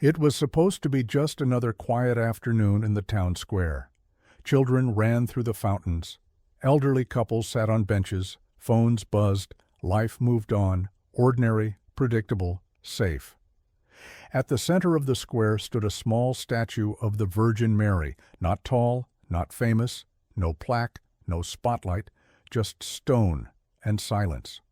It was supposed to be just another quiet afternoon in the town square. Children ran through the fountains. Elderly couples sat on benches. Phones buzzed. Life moved on. Ordinary, predictable, safe. At the center of the square stood a small statue of the Virgin Mary, not tall, not famous, no plaque, no spotlight, just stone and silence.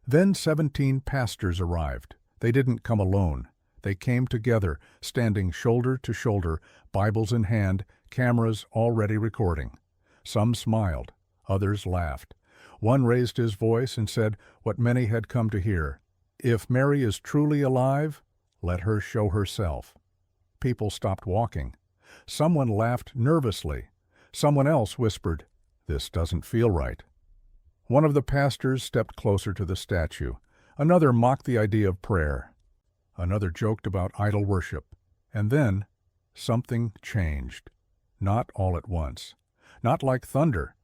Then 17 pastors arrived. They didn't come alone. They came together, standing shoulder to shoulder, Bibles in hand, cameras already recording. Some smiled, others laughed. One raised his voice and said what many had come to hear, "If Mary is truly alive, let her show herself." People stopped walking. Someone laughed nervously. Someone else whispered, "This doesn't feel right." One of the pastors stepped closer to the statue. Another mocked the idea of prayer. Another joked about idol worship. And then something changed. Not all at once. Not like thunder,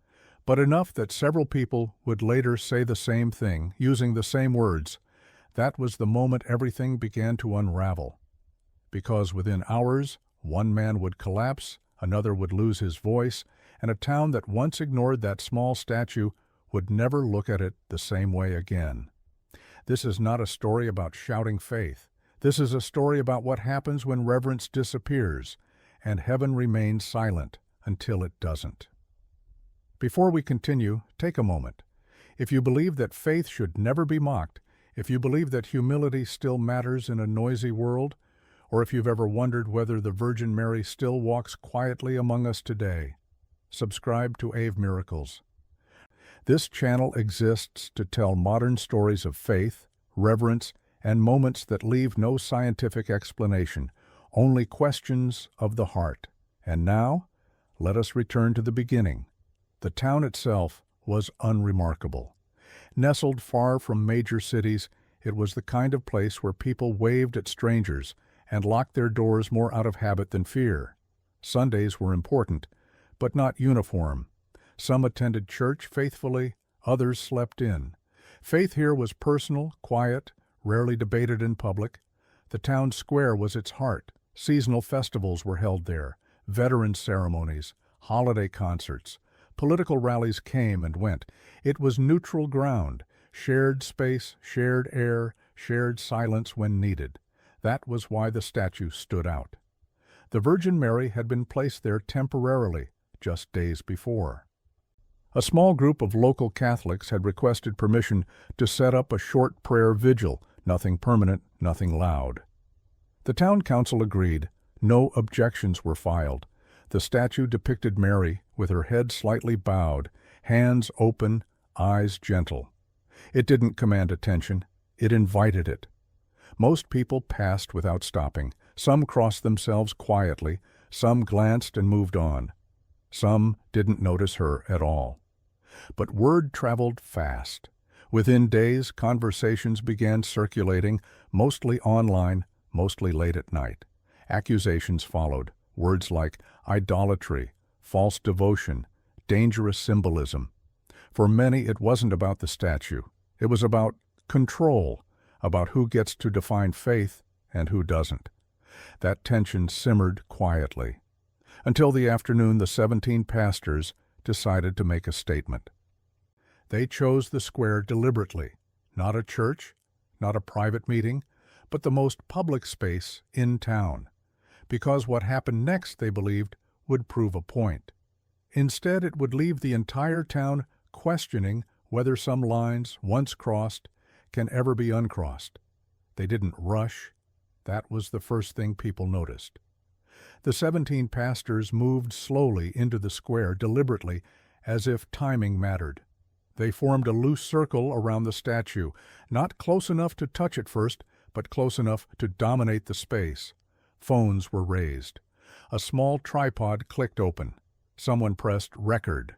but enough that several people would later say the same thing, using the same words. That was the moment everything began to unravel. Because within hours, one man would collapse, another would lose his voice, and a town that once ignored that small statue would never look at it the same way again. This is not a story about shouting faith. This is a story about what happens when reverence disappears, and heaven remains silent until it doesn't. Before we continue, take a moment. If you believe that faith should never be mocked, if you believe that humility still matters in a noisy world, or if you've ever wondered whether the Virgin Mary still walks quietly among us today, subscribe to Ave Miracles. This channel exists to tell modern stories of faith, reverence, and moments that leave no scientific explanation, only questions of the heart. And now, let us return to the beginning. The town itself was unremarkable. Nestled far from major cities, it was the kind of place where people waved at strangers and locked their doors more out of habit than fear. Sundays were important, but not uniform. Some attended church faithfully, others slept in. Faith here was personal, quiet, rarely debated in public. The town square was its heart. Seasonal festivals were held there, veteran ceremonies, holiday concerts. Political rallies came and went. It was neutral ground, shared space, shared air, shared silence when needed. That was why the statue stood out. The Virgin Mary had been placed there temporarily, just days before. A small group of local Catholics had requested permission to set up a short prayer vigil, nothing permanent, nothing loud. The town council agreed. No objections were filed. The statue depicted Mary, with her head slightly bowed, hands open, eyes gentle. It didn't command attention. It invited it. Most people passed without stopping. Some crossed themselves quietly. Some glanced and moved on. Some didn't notice her at all. But word traveled fast. Within days, conversations began circulating, mostly online, mostly late at night. Accusations followed, words like idolatry, false devotion, dangerous symbolism. For many, it wasn't about the statue. It was about control, about who gets to define faith and who doesn't. That tension simmered quietly. Until the afternoon, the 17 pastors decided to make a statement. They chose the square deliberately, not a church, not a private meeting, but the most public space in town, because what happened next, they believed, would prove a point. Instead, it would leave the entire town questioning whether some lines, once crossed, can ever be uncrossed. They didn't rush. That was the first thing people noticed. The 17 pastors moved slowly into the square deliberately, as if timing mattered. They formed a loose circle around the statue, not close enough to touch it first, but close enough to dominate the space. Phones were raised. A small tripod clicked open. Someone pressed record.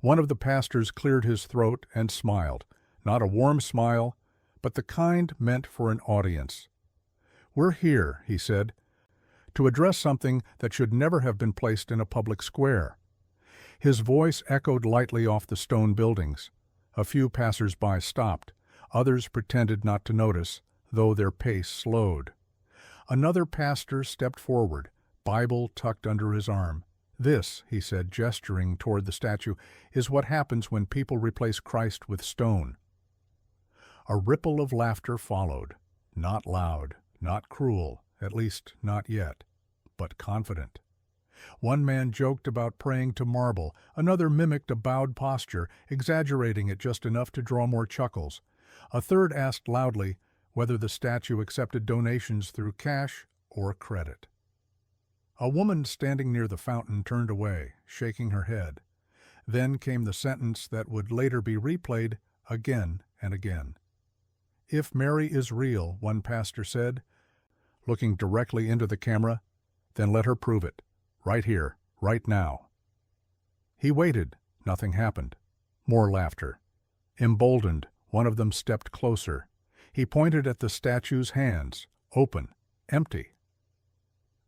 One of the pastors cleared his throat and smiled. Not a warm smile, but the kind meant for an audience. "We're here," he said, "to address something that should never have been placed in a public square." His voice echoed lightly off the stone buildings. A few passers-by stopped. Others pretended not to notice, though their pace slowed. Another pastor stepped forward, Bible tucked under his arm. "This," he said, gesturing toward the statue, "is what happens when people replace Christ with stone." A ripple of laughter followed, not loud, not cruel, at least not yet, but confident. One man joked about praying to marble, another mimicked a bowed posture, exaggerating it just enough to draw more chuckles. A third asked loudly whether the statue accepted donations through cash or credit. A woman standing near the fountain turned away, shaking her head. Then came the sentence that would later be replayed again and again. "If Mary is real," one pastor said, looking directly into the camera, "then let her prove it. Right here, right now." He waited. Nothing happened. More laughter. Emboldened, one of them stepped closer. He pointed at the statue's hands, open, empty.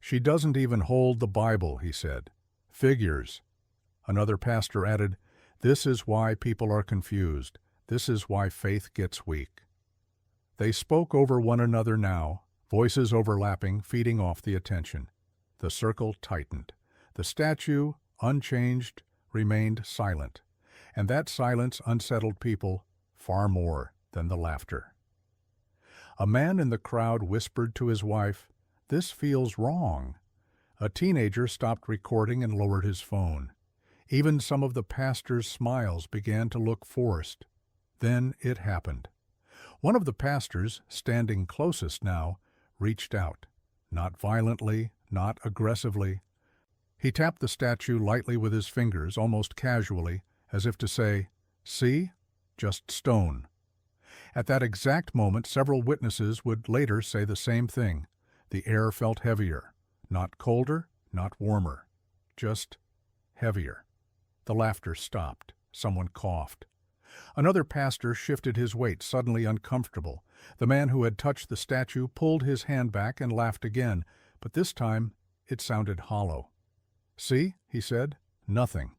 "She doesn't even hold the Bible," he said. "Figures." Another pastor added, "This is why people are confused. This is why faith gets weak." They spoke over one another now, voices overlapping, feeding off the attention. The circle tightened. The statue, unchanged, remained silent, and that silence unsettled people far more than the laughter. A man in the crowd whispered to his wife, "This feels wrong." A teenager stopped recording and lowered his phone. Even some of the pastor's smiles began to look forced. Then it happened. One of the pastors, standing closest now, reached out. Not violently, not aggressively. He tapped the statue lightly with his fingers, almost casually, as if to say, "See? Just stone." At that exact moment, several witnesses would later say the same thing. The air felt heavier. Not colder, not warmer. Just heavier. The laughter stopped. Someone coughed. Another pastor shifted his weight, suddenly uncomfortable. The man who had touched the statue pulled his hand back and laughed again, but this time it sounded hollow. "See," he said, "nothing."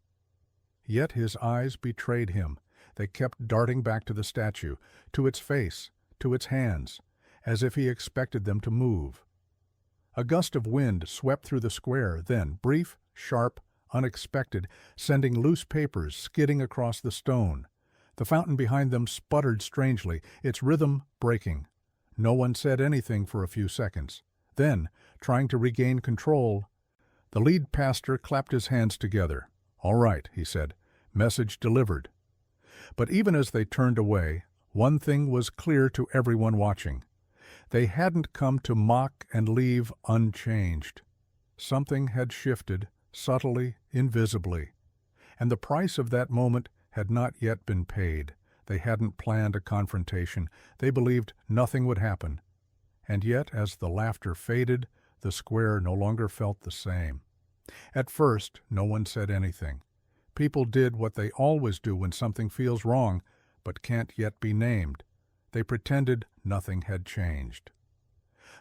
Yet his eyes betrayed him. They kept darting back to the statue, to its face, to its hands, as if he expected them to move. A gust of wind swept through the square, then, brief, sharp, unexpected, sending loose papers skidding across the stone. The fountain behind them sputtered strangely, its rhythm breaking. No one said anything for a few seconds. Then, trying to regain control, the lead pastor clapped his hands together. "All right," he said, "message delivered." But even as they turned away, one thing was clear to everyone watching. They hadn't come to mock and leave unchanged. Something had shifted, subtly, invisibly. And the price of that moment had not yet been paid. They hadn't planned a confrontation. They believed nothing would happen. And yet, as the laughter faded, the square no longer felt the same. At first, no one said anything. People did what they always do when something feels wrong, but can't yet be named. They pretended nothing had changed.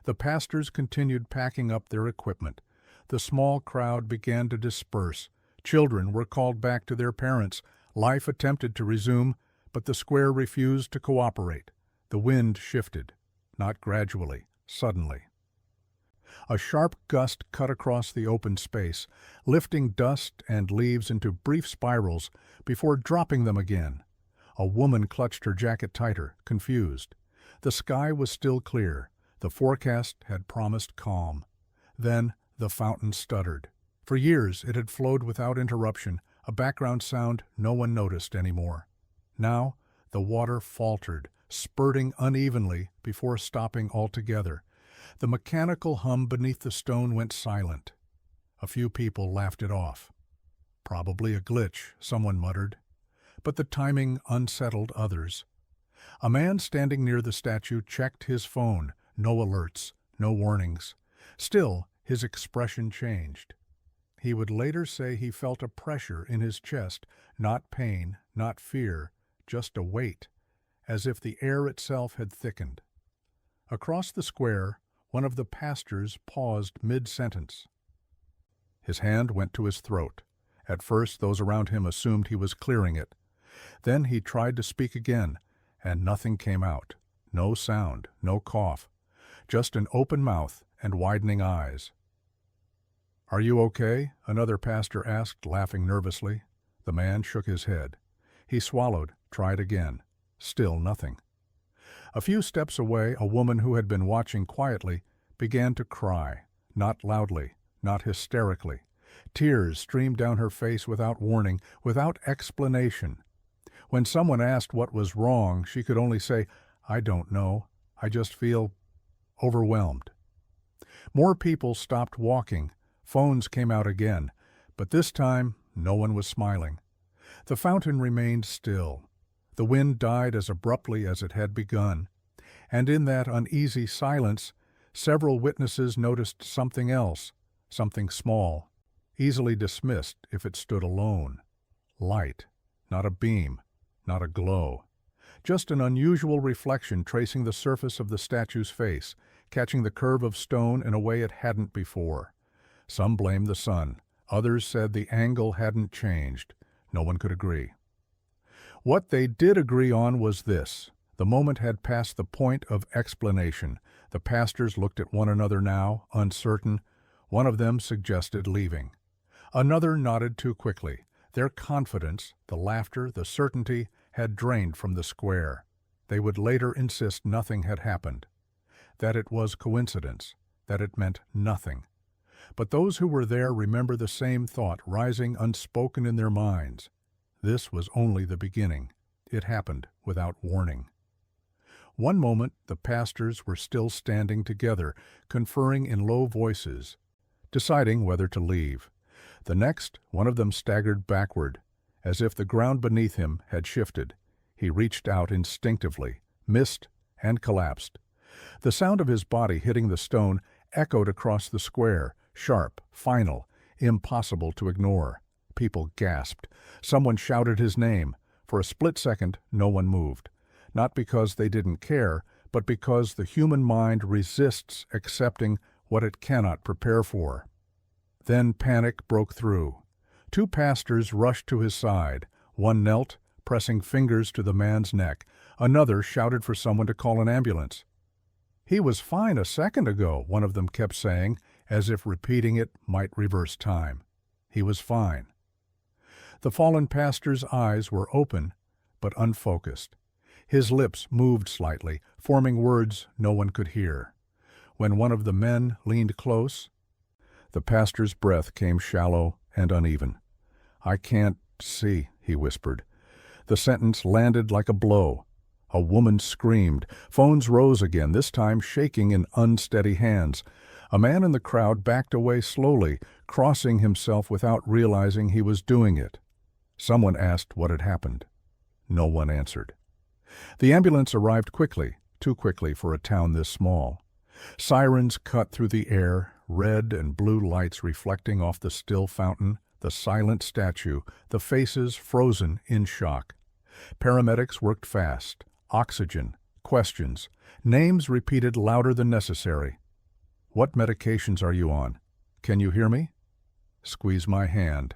The pastors continued packing up their equipment. The small crowd began to disperse. Children were called back to their parents. Life attempted to resume, but the square refused to cooperate. The wind shifted, not gradually, suddenly. A sharp gust cut across the open space, lifting dust and leaves into brief spirals before dropping them again. A woman clutched her jacket tighter, confused. The sky was still clear. The forecast had promised calm. Then the fountain stuttered. For years it had flowed without interruption, a background sound no one noticed anymore. Now the water faltered, spurting unevenly before stopping altogether. The mechanical hum beneath the stone went silent. A few people laughed it off. "Probably a glitch," someone muttered. But the timing unsettled others. A man standing near the statue checked his phone. No alerts, no warnings. Still, his expression changed. He would later say he felt a pressure in his chest, not pain, not fear, just a weight, as if the air itself had thickened. Across the square, one of the pastors paused mid-sentence. His hand went to his throat. At first, those around him assumed he was clearing it. Then he tried to speak again, and nothing came out. No sound, no cough. Just an open mouth and widening eyes. "Are you okay?" another pastor asked, laughing nervously. The man shook his head. He swallowed, tried again. Still nothing. A few steps away, a woman who had been watching quietly began to cry, not loudly, not hysterically. Tears streamed down her face without warning, without explanation. When someone asked what was wrong, she could only say, "I don't know. I just feel overwhelmed." More people stopped walking. Phones came out again, but this time no one was smiling. The fountain remained still. The wind died as abruptly as it had begun, and in that uneasy silence, several witnesses noticed something else, something small, easily dismissed if it stood alone. Light, not a beam, not a glow. Just an unusual reflection tracing the surface of the statue's face, catching the curve of stone in a way it hadn't before. Some blamed the sun. Others said the angle hadn't changed. No one could agree. What they did agree on was this. The moment had passed the point of explanation. The pastors looked at one another now, uncertain. One of them suggested leaving. Another nodded too quickly. Their confidence, the laughter, the certainty, had drained from the square. They would later insist nothing had happened, that it was coincidence, that it meant nothing. But those who were there remember the same thought rising unspoken in their minds. This was only the beginning. It happened without warning. One moment the pastors were still standing together, conferring in low voices, deciding whether to leave. The next, one of them staggered backward, as if the ground beneath him had shifted. He reached out instinctively, missed, and collapsed. The sound of his body hitting the stone echoed across the square, sharp, final, impossible to ignore. People gasped. Someone shouted his name. For a split second, no one moved. Not because they didn't care, but because the human mind resists accepting what it cannot prepare for. Then panic broke through. Two pastors rushed to his side. One knelt, pressing fingers to the man's neck. Another shouted for someone to call an ambulance. "He was fine a second ago," one of them kept saying, as if repeating it might reverse time. He was fine. The fallen pastor's eyes were open, but unfocused. His lips moved slightly, forming words no one could hear. When one of the men leaned close, the pastor's breath came shallow and uneven. "I can't see," he whispered. The sentence landed like a blow. A woman screamed. Phones rose again, this time shaking in unsteady hands. A man in the crowd backed away slowly, crossing himself without realizing he was doing it. Someone asked what had happened. No one answered. The ambulance arrived quickly, too quickly for a town this small. Sirens cut through the air, red and blue lights reflecting off the still fountain, the silent statue, the faces frozen in shock. Paramedics worked fast. Oxygen, questions, names repeated louder than necessary. "What medications are you on? Can you hear me?" "Squeeze my hand."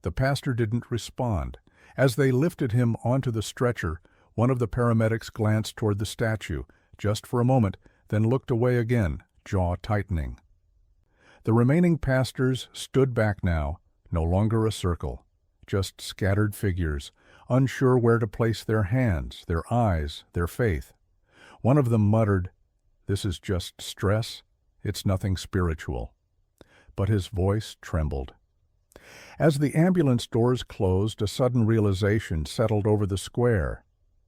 The pastor didn't respond. As they lifted him onto the stretcher, one of the paramedics glanced toward the statue, just for a moment, then looked away again, jaw tightening. The remaining pastors stood back now, no longer a circle, just scattered figures, unsure where to place their hands, their eyes, their faith. One of them muttered, "This is just stress. It's nothing spiritual." But his voice trembled. As the ambulance doors closed, a sudden realization settled over the square.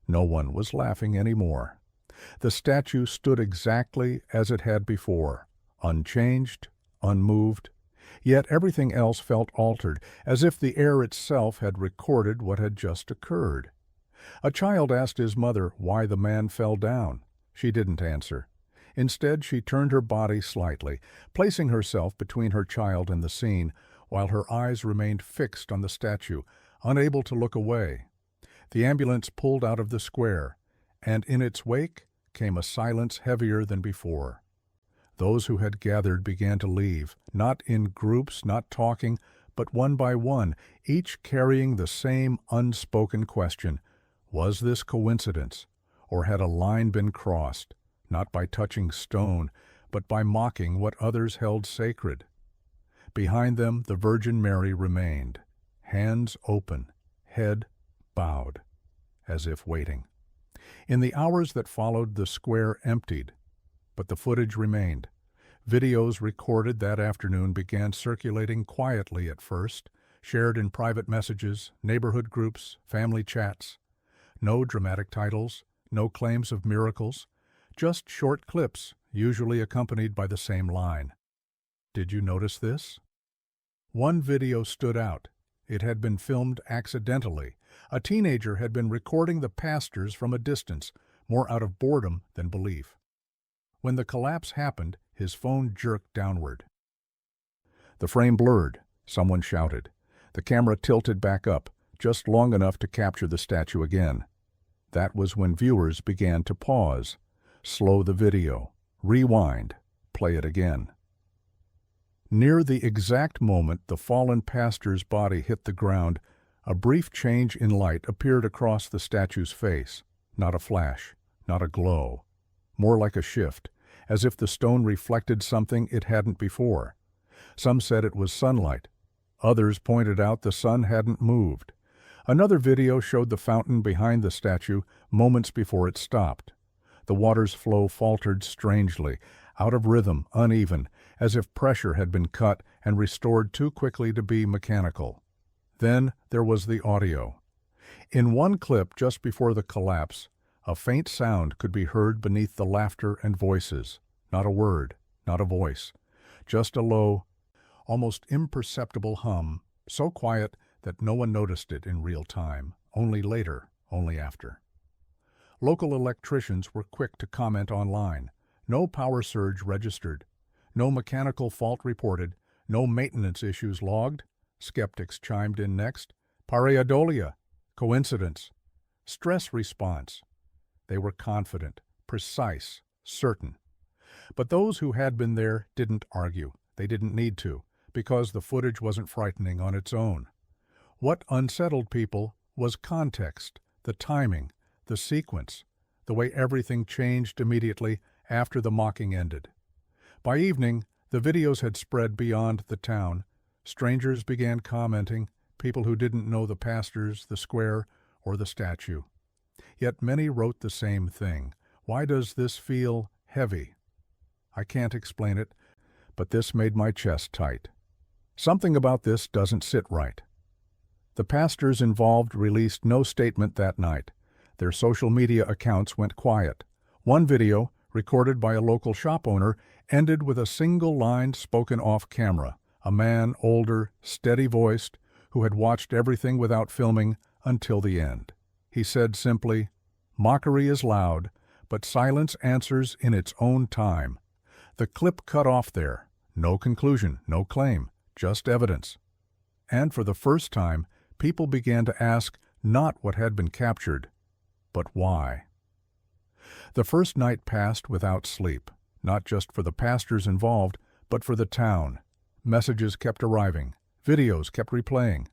No one was laughing anymore. The statue stood exactly as it had before, unchanged, unmoved. Yet everything else felt altered, as if the air itself had recorded what had just occurred. A child asked his mother why the man fell down. She didn't answer. Instead, she turned her body slightly, placing herself between her child and the scene, while her eyes remained fixed on the statue, unable to look away. The ambulance pulled out of the square, and in its wake came a silence heavier than before. Those who had gathered began to leave, not in groups, not talking, but one by one, each carrying the same unspoken question. Was this coincidence, or had a line been crossed, not by touching stone, but by mocking what others held sacred. Behind them, the Virgin Mary remained, hands open, head bowed, as if waiting. In the hours that followed, the square emptied, but the footage remained. Videos recorded that afternoon began circulating quietly at first, shared in private messages, neighborhood groups, family chats. No dramatic titles, no claims of miracles, just short clips, usually accompanied by the same line. Did you notice this? One video stood out. It had been filmed accidentally. A teenager had been recording the pastors from a distance, more out of boredom than belief. When the collapse happened, his phone jerked downward. The frame blurred. Someone shouted. The camera tilted back up, just long enough to capture the statue again. That was when viewers began to pause, slow the video, rewind, play it again. Near the exact moment the fallen pastor's body hit the ground, a brief change in light appeared across the statue's face. Not a flash, not a glow. More like a shift, as if the stone reflected something it hadn't before. Some said it was sunlight. Others pointed out the sun hadn't moved. Another video showed the fountain behind the statue moments before it stopped. The water's flow faltered strangely, out of rhythm, uneven, as if pressure had been cut and restored too quickly to be mechanical. Then there was the audio. In one clip just before the collapse, a faint sound could be heard beneath the laughter and voices. Not a word, not a voice, just a low, almost imperceptible hum, so quiet that no one noticed it in real time, only later, only after. Local electricians were quick to comment online. No power surge registered, no mechanical fault reported, no maintenance issues logged. Skeptics chimed in next. Pareidolia, coincidence, stress response. They were confident, precise, certain. But those who had been there didn't argue. They didn't need to, because the footage wasn't frightening on its own. What unsettled people was context, the timing, the sequence, the way everything changed immediately after the mocking ended. By evening, the videos had spread beyond the town. Strangers began commenting, people who didn't know the pastors, the square, or the statue. Yet many wrote the same thing. Why does this feel heavy? I can't explain it, but this made my chest tight. Something about this doesn't sit right. The pastors involved released no statement that night. Their social media accounts went quiet. One video, recorded by a local shop owner, ended with a single line spoken off camera. A man, older, steady-voiced, who had watched everything without filming until the end. He said simply, "Mockery is loud, but silence answers in its own time." The clip cut off there. No conclusion, no claim, just evidence. And for the first time, people began to ask not what had been captured, but why. The first night passed without sleep, not just for the pastors involved, but for the town. Messages kept arriving. Videos kept replaying.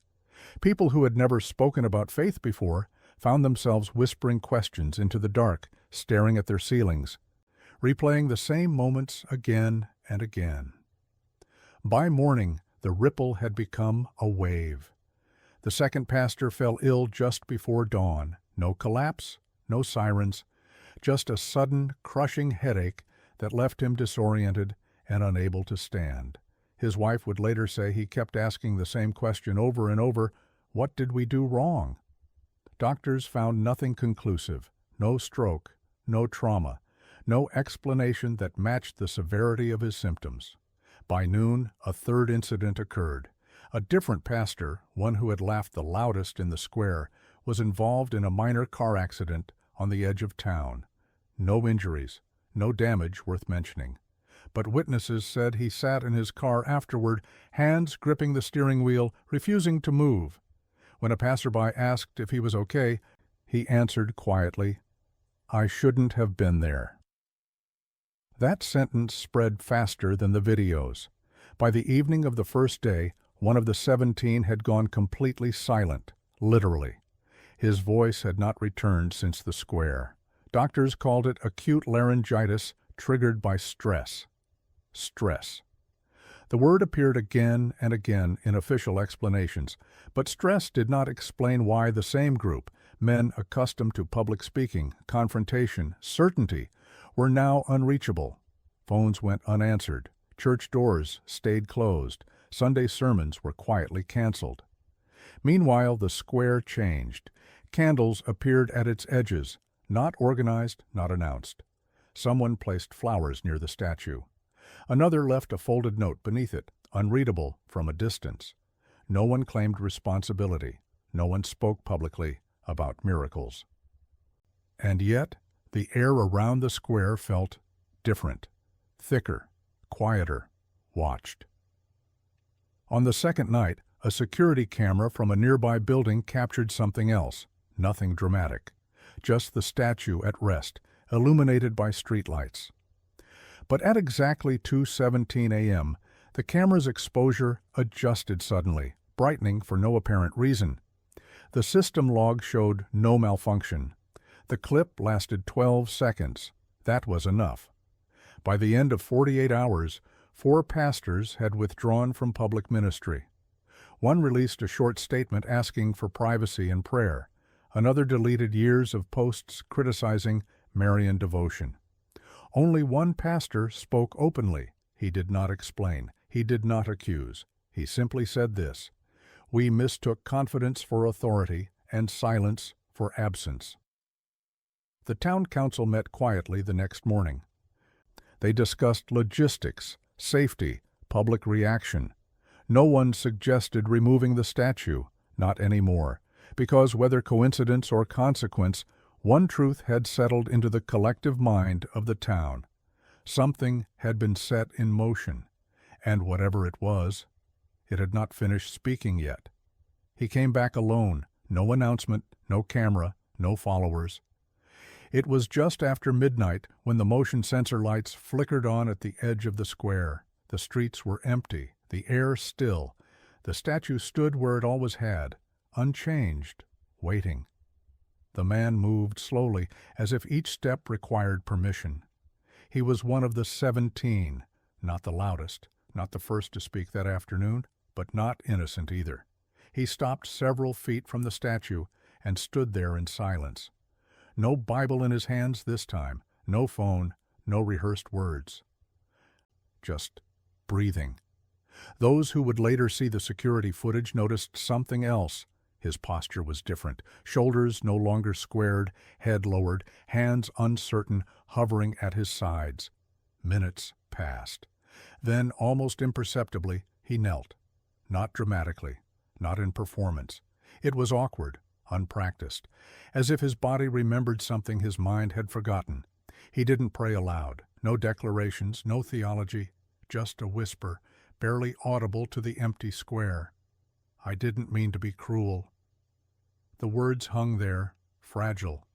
People who had never spoken about faith before found themselves whispering questions into the dark, staring at their ceilings, replaying the same moments again and again. By morning, the ripple had become a wave. The second pastor fell ill just before dawn. No collapse, no sirens, just a sudden, crushing headache that left him disoriented and unable to stand. His wife would later say he kept asking the same question over and over, "What did we do wrong?" Doctors found nothing conclusive, no stroke, no trauma, no explanation that matched the severity of his symptoms. By noon, a third incident occurred. A different pastor, one who had laughed the loudest in the square, was involved in a minor car accident on the edge of town. No injuries, no damage worth mentioning. But witnesses said he sat in his car afterward, hands gripping the steering wheel, refusing to move. When a passerby asked if he was okay, he answered quietly, "I shouldn't have been there." That sentence spread faster than the videos. By the evening of the first day, one of the 17 had gone completely silent, literally. His voice had not returned since the square. Doctors called it acute laryngitis triggered by stress. stress. The word appeared again and again in official explanations, but stress did not explain why the same group, men accustomed to public speaking, confrontation, certainty, were now unreachable. Phones went unanswered, church doors stayed closed, Sunday sermons were quietly canceled. Meanwhile, the square changed. Candles appeared at its edges, not organized, not announced. Someone placed flowers near the statue. Another left a folded note beneath it, unreadable from a distance. No one claimed responsibility. No one spoke publicly about miracles. And yet, the air around the square felt different, thicker, quieter, watched. On the second night, a security camera from a nearby building captured something else, nothing dramatic, just the statue at rest, illuminated by streetlights. But at exactly 2:17 a.m., the camera's exposure adjusted suddenly, brightening for no apparent reason. The system log showed no malfunction. The clip lasted 12 seconds. That was enough. By the end of 48 hours, 4 pastors had withdrawn from public ministry. One released a short statement asking for privacy and prayer. Another deleted years of posts criticizing Marian devotion. Only one pastor spoke openly. He did not explain. He did not accuse. He simply said this: "We mistook confidence for authority and silence for absence." The town council met quietly the next morning. They discussed logistics, safety, public reaction. No one suggested removing the statue, not anymore, because whether coincidence or consequence, one truth had settled into the collective mind of the town. Something had been set in motion, and whatever it was, it had not finished speaking yet. He came back alone, no announcement, no camera, no followers. It was just after midnight when the motion sensor lights flickered on at the edge of the square. The streets were empty, the air still. The statue stood where it always had, unchanged, waiting. The man moved slowly, as if each step required permission. He was one of the 17, not the loudest, not the first to speak that afternoon, but not innocent either. He stopped several feet from the statue and stood there in silence. No Bible in his hands this time, no phone, no rehearsed words. Just breathing. Those who would later see the security footage noticed something else. His posture was different, shoulders no longer squared, head lowered, hands uncertain, hovering at his sides. Minutes passed. Then, almost imperceptibly, he knelt. Not dramatically, not in performance. It was awkward, unpracticed, as if his body remembered something his mind had forgotten. He didn't pray aloud, no declarations, no theology, just a whisper, barely audible to the empty square. "I didn't mean to be cruel." The words hung there, fragile.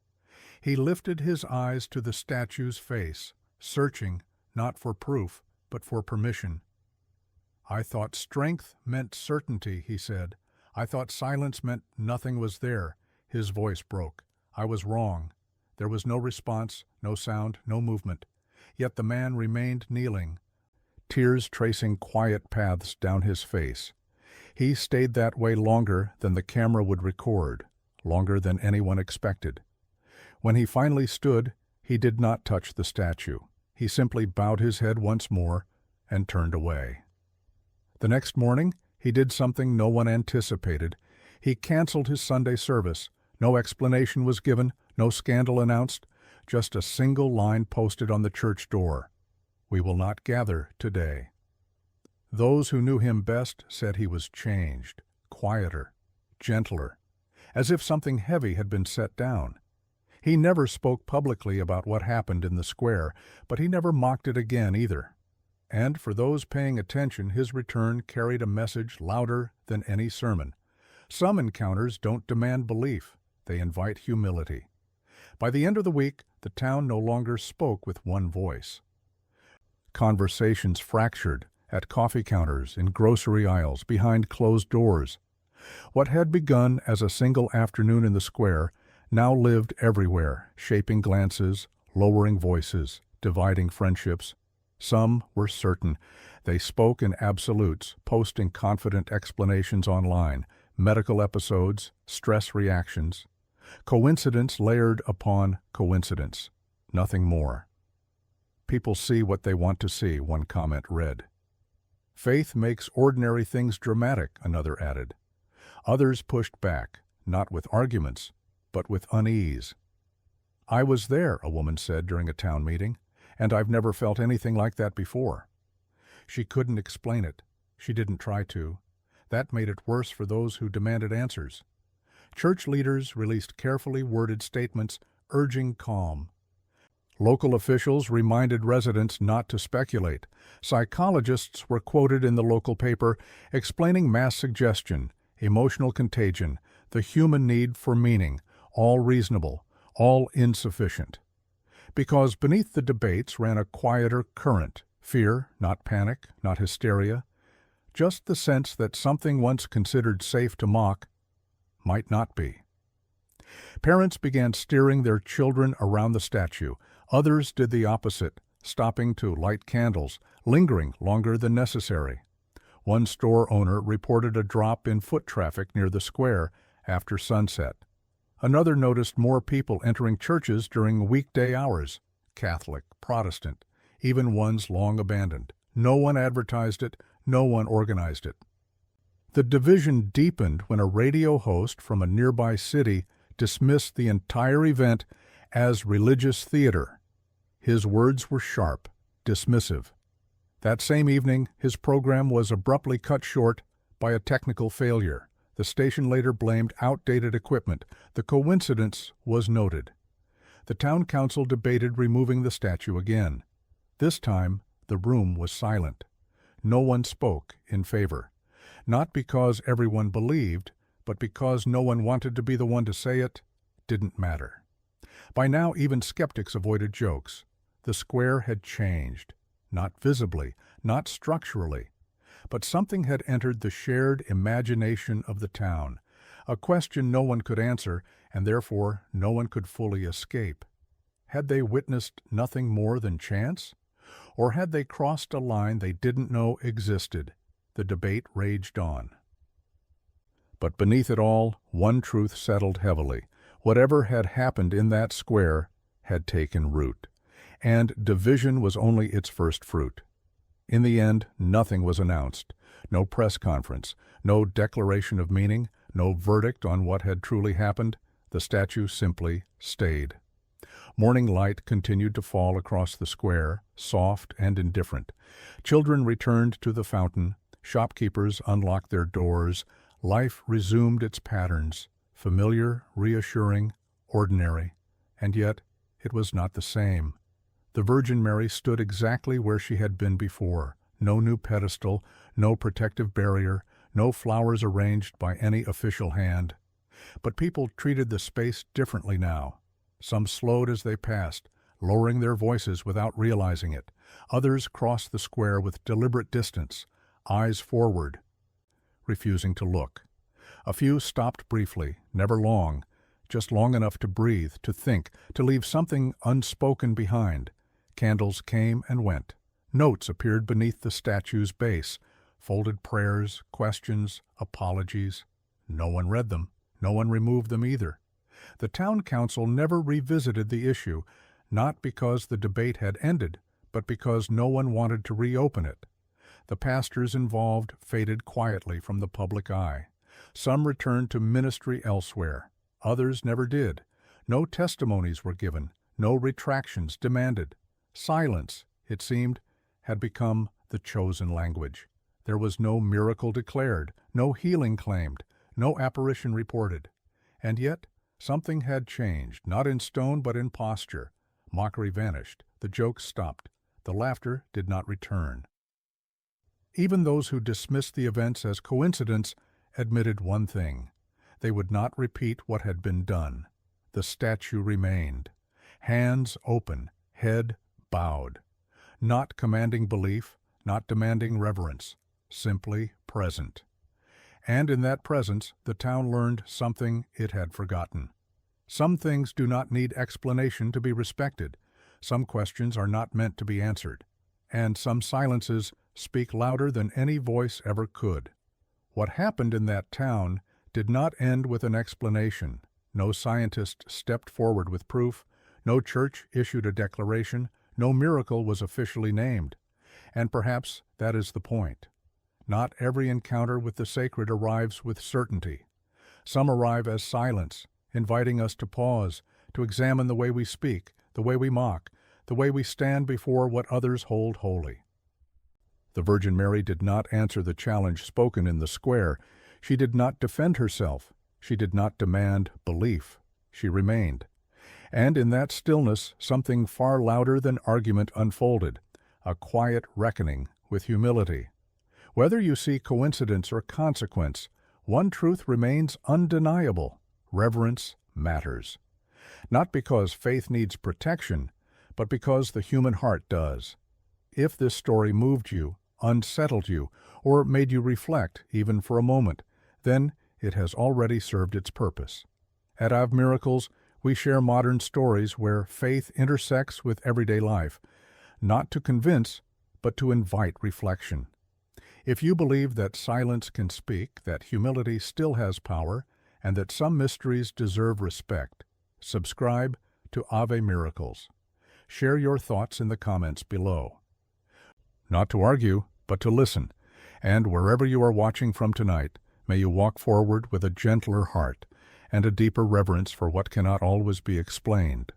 He lifted his eyes to the statue's face, searching, not for proof, but for permission. "I thought strength meant certainty," he said. "I thought silence meant nothing was there." His voice broke. "I was wrong." There was no response, no sound, no movement. Yet the man remained kneeling, tears tracing quiet paths down his face. He stayed that way longer than the camera would record, longer than anyone expected. When he finally stood, he did not touch the statue. He simply bowed his head once more and turned away. The next morning, he did something no one anticipated. He canceled his Sunday service. No explanation was given, no scandal announced, just a single line posted on the church door: "We will not gather today." Those who knew him best said he was changed, quieter, gentler, as if something heavy had been set down. He never spoke publicly about what happened in the square, but he never mocked it again either. And for those paying attention, his return carried a message louder than any sermon. Some encounters don't demand belief, they invite humility. By the end of the week, the town no longer spoke with one voice. Conversations fractured at coffee counters, in grocery aisles, behind closed doors. What had begun as a single afternoon in the square now lived everywhere, shaping glances, lowering voices, dividing friendships. Some were certain. They spoke in absolutes, posting confident explanations online, medical episodes, stress reactions. Coincidence layered upon coincidence. Nothing more. People see what they want to see, one comment read. Faith makes ordinary things dramatic, another added. Others pushed back, not with arguments, but with unease. I was there, a woman said during a town meeting, and I've never felt anything like that before. She couldn't explain it. She didn't try to. That made it worse for those who demanded answers. Church leaders released carefully worded statements urging calm. Local officials reminded residents not to speculate. Psychologists were quoted in the local paper explaining mass suggestion, emotional contagion, the human need for meaning, all reasonable, all insufficient. Because beneath the debates ran a quieter current, fear, not panic, not hysteria, just the sense that something once considered safe to mock might not be. Parents began steering their children around the statue. Others did the opposite, stopping to light candles, lingering longer than necessary. One store owner reported a drop in foot traffic near the square after sunset. Another noticed more people entering churches during weekday hours, Catholic, Protestant, even ones long abandoned. No one advertised it, no one organized it. The division deepened when a radio host from a nearby city dismissed the entire event as religious theater. His words were sharp, dismissive. That same evening, his program was abruptly cut short by a technical failure. The station later blamed outdated equipment. The coincidence was noted. The town council debated removing the statue again. This time, the room was silent. No one spoke in favor. Not because everyone believed, but because no one wanted to be the one to say it didn't matter. By now, even skeptics avoided jokes. The square had changed. Not visibly, not structurally. But something had entered the shared imagination of the town, a question no one could answer, and therefore no one could fully escape. Had they witnessed nothing more than chance? Or had they crossed a line they didn't know existed? The debate raged on. But beneath it all, one truth settled heavily. Whatever had happened in that square had taken root, and division was only its first fruit. In the end, nothing was announced. No press conference, no declaration of meaning, no verdict on what had truly happened. The statue simply stayed. Morning light continued to fall across the square, soft and indifferent. Children returned to the fountain. Shopkeepers unlocked their doors. Life resumed its patterns, familiar, reassuring, ordinary. And yet, it was not the same. The Virgin Mary stood exactly where she had been before. No new pedestal, no protective barrier, no flowers arranged by any official hand. But people treated the space differently now. Some slowed as they passed, lowering their voices without realizing it. Others crossed the square with deliberate distance, eyes forward, refusing to look. A few stopped briefly, never long, just long enough to breathe, to think, to leave something unspoken behind. Candles came and went. Notes appeared beneath the statue's base, folded prayers, questions, apologies. No one read them. No one removed them either. The town council never revisited the issue, not because the debate had ended, but because no one wanted to reopen it. The pastors involved faded quietly from the public eye. Some returned to ministry elsewhere. Others never did. No testimonies were given. No retractions demanded. Silence, it seemed, had become the chosen language. There was no miracle declared, no healing claimed, no apparition reported. And yet, something had changed, not in stone but in posture. Mockery vanished. The jokes stopped. The laughter did not return. Even those who dismissed the events as coincidence admitted one thing. They would not repeat what had been done. The statue remained. Hands open, head bowed. Not commanding belief, not demanding reverence, simply present. And in that presence, the town learned something it had forgotten. Some things do not need explanation to be respected. Some questions are not meant to be answered. And some silences speak louder than any voice ever could. What happened in that town did not end with an explanation. No scientist stepped forward with proof, no church issued a declaration, no miracle was officially named. And perhaps that is the point. Not every encounter with the sacred arrives with certainty. Some arrive as silence, inviting us to pause, to examine the way we speak, the way we mock, the way we stand before what others hold holy. The Virgin Mary did not answer the challenge spoken in the square. She did not defend herself. She did not demand belief. She remained. And in that stillness, something far louder than argument unfolded, a quiet reckoning with humility. Whether you see coincidence or consequence, one truth remains undeniable: reverence matters. Not because faith needs protection, but because the human heart does. If this story moved you, unsettled you, or made you reflect, even for a moment, then it has already served its purpose. At Ave Miracles, we share modern stories where faith intersects with everyday life, not to convince, but to invite reflection. If you believe that silence can speak, that humility still has power, and that some mysteries deserve respect, subscribe to Ave Miracles. Share your thoughts in the comments below. Not to argue, but to listen, and wherever you are watching from tonight, may you walk forward with a gentler heart and a deeper reverence for what cannot always be explained.